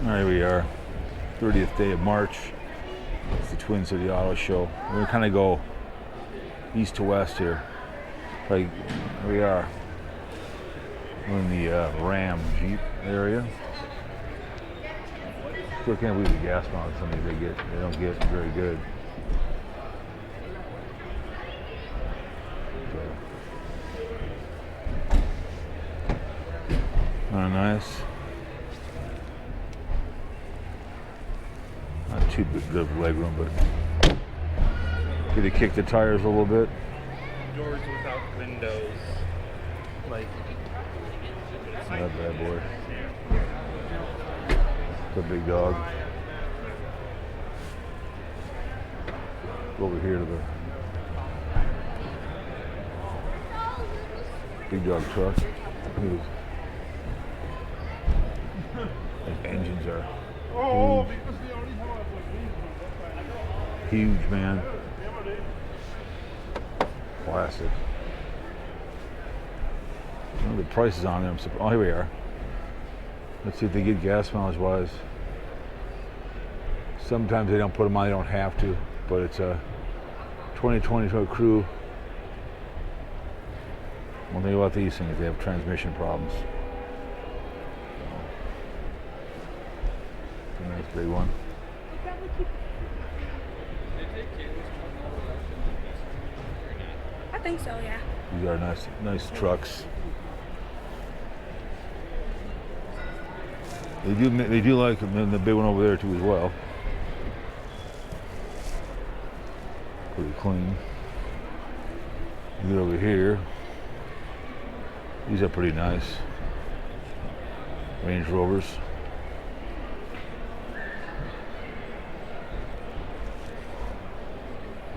There we are, 30th day of March. It's the Twin City Auto Show. We're gonna kind of go east to west here. Like, here we are. We're in the Ram Jeep area. Still can't believe the gas mileage some of these they don't get very good. Oh, nice. Not too good of leg room, but did he kick the tires a little bit? Doors without windows. Like, not bad, boy. It's a big dog. Go over here to the big dog truck. The engines are huge, man. Plastic. The prices on them. Oh, here we are. Let's see if they get gas mileage wise. Sometimes they don't put them on, they don't have to, but it's a 2020 Crew. One thing about these things, they have transmission problems. It's a nice big one. I think so, yeah. These are nice trucks. They do like them, and the big one over there too as well. Pretty clean. You get over here. These are pretty nice. Range Rovers.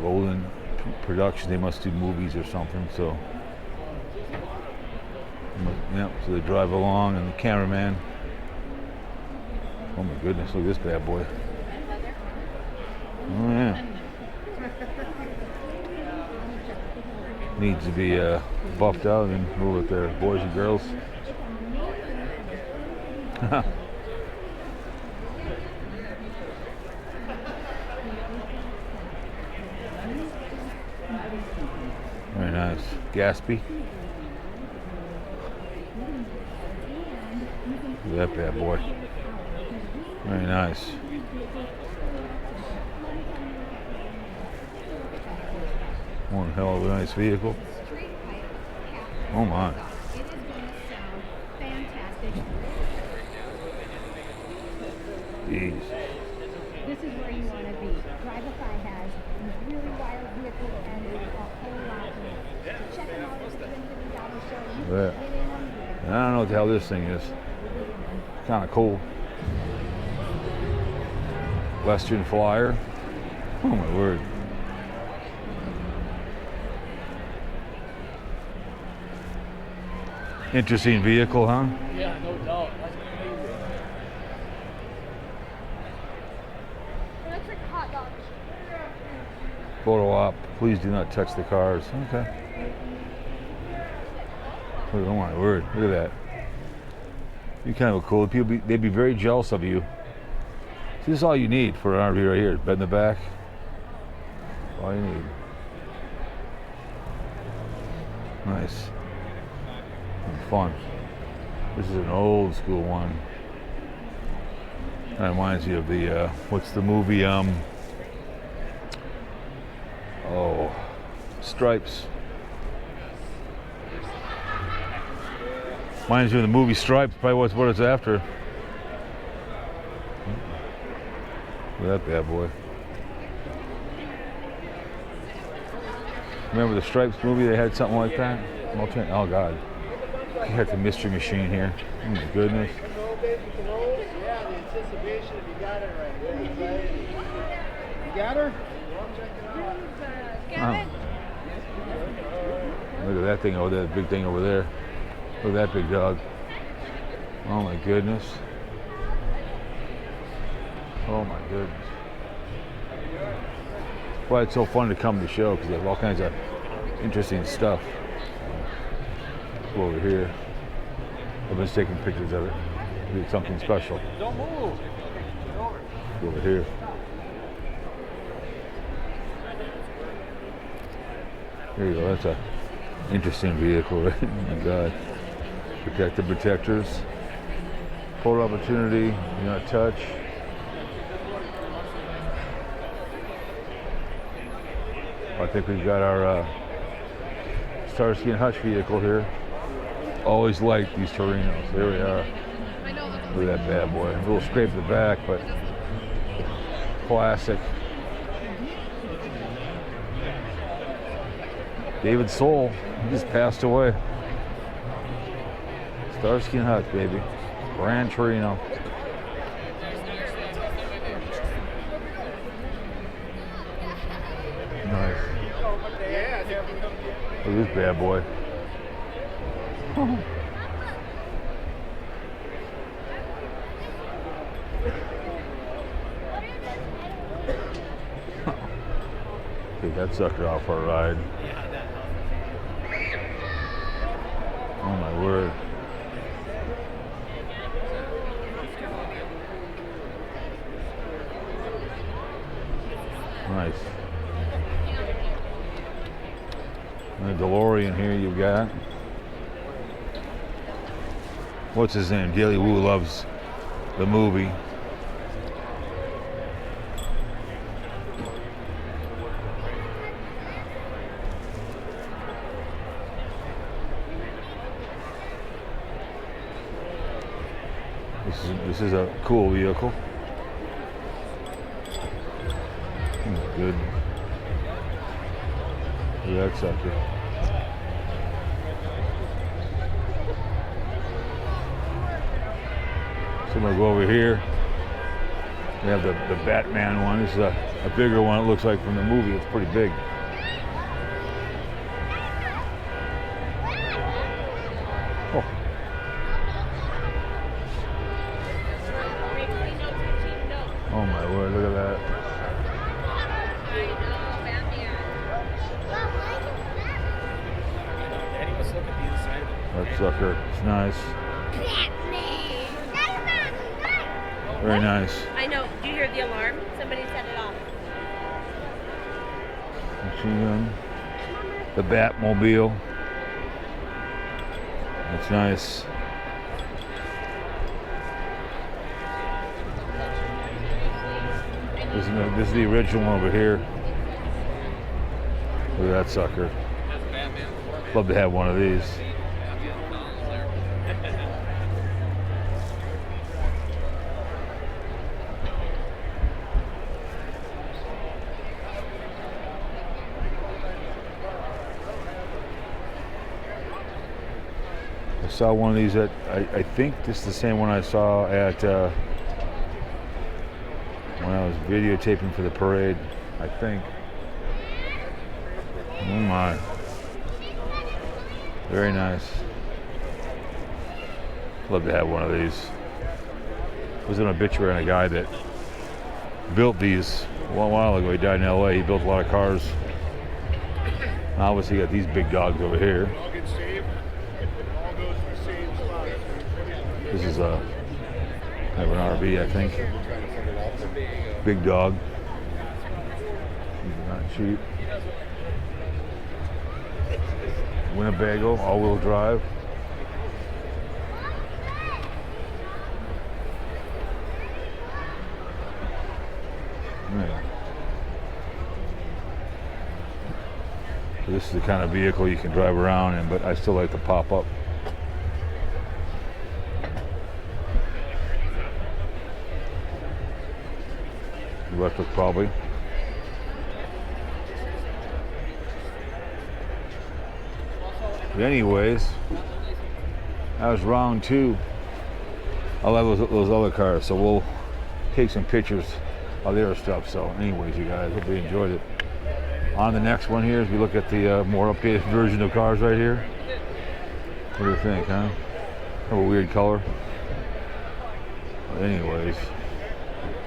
Rolling production, they must do movies or something, so yeah, so they drive along, and the cameraman, oh my goodness, look at this bad boy. Oh yeah, needs to be buffed out and move with their boys and girls. Very nice. Gatsby. Look at that bad boy. Very nice. One hell of a nice vehicle. Oh my. Jeez. This is where you want to be. Drivify has really wild vehicles and a whole lot more. So check them out at the $20 show. Yeah. I don't know what the hell this thing is. Kind of cool. Western Flyer. Oh my word. Interesting vehicle, huh? yeah, no doubt. Electric hot dogs. Photo op. Please do not touch the cars. Okay. Oh my word. Look at that. You're kind of cool. People, they'd be very jealous of you. See, this is all you need for an RV right here. Bed in the back. All you need. Nice. And fun. This is an old school one. Kind of reminds you of the, what's the movie, Stripes. Reminds you of the movie Stripes, probably what it's after. Look at that bad boy. Remember the Stripes movie? They had something like that? Oh God. You got the Mystery Machine here. Oh my goodness. Yeah, the anticipation if you got it right. You got her? Oh. Look at that thing over there, that big thing over there. Look at that big dog. Oh my goodness. Oh my goodness. That's why it's so fun to come to the show, because they have all kinds of interesting stuff. Go over here. I've been taking pictures of it. Get something special. Don't move. Over here. There you go. That's a interesting vehicle, right? Oh my God. Protective protectors. Photo opportunity. Do not touch. I think we've got our Starsky and Hutch vehicle here. Always liked these Torinos. There we are. Look at that bad boy. A little scrape at the back, but classic. David Soul, he just passed away. Starsky and Hutch, baby. Grand Torino. Nice. Look at this bad boy. Take that sucker off our ride. Oh my word. Nice. And a DeLorean here you've got. What's his name? Daily Wu loves the movie. This is a cool vehicle. Good. Look at that sucker. So I'm gonna go over here. We have the Batman one. This is a bigger one, it looks like, from the movie. It's pretty big. Oh. Oh my word, look at that. That sucker, it's nice. Very nice. I know. Do you hear the alarm? Somebody set it off. Machine gun. The Batmobile. That's nice. This is the original one over here. Look at that sucker. Love to have one of these. I saw one of these at, I think this is the same one I saw at when I was videotaping for the parade, I think. Oh my. Very nice. Love to have one of these. There was an obituary on a guy that built these a while ago. He died in LA. He built a lot of cars. Obviously, you got these big dogs over here. This is a kind of an RV, I think. Big dog. Not cheap. Winnebago, all-wheel drive. Yeah. So this is the kind of vehicle you can drive around in, but I still like to pop up. Electric, probably. But anyways, that was round 2. I love those other cars, so we'll take some pictures of their stuff. So anyways, you guys, hope you enjoyed it. On the next one here, as we look at the more updated version of cars right here. What do you think, huh? Kind of a weird color. But anyways.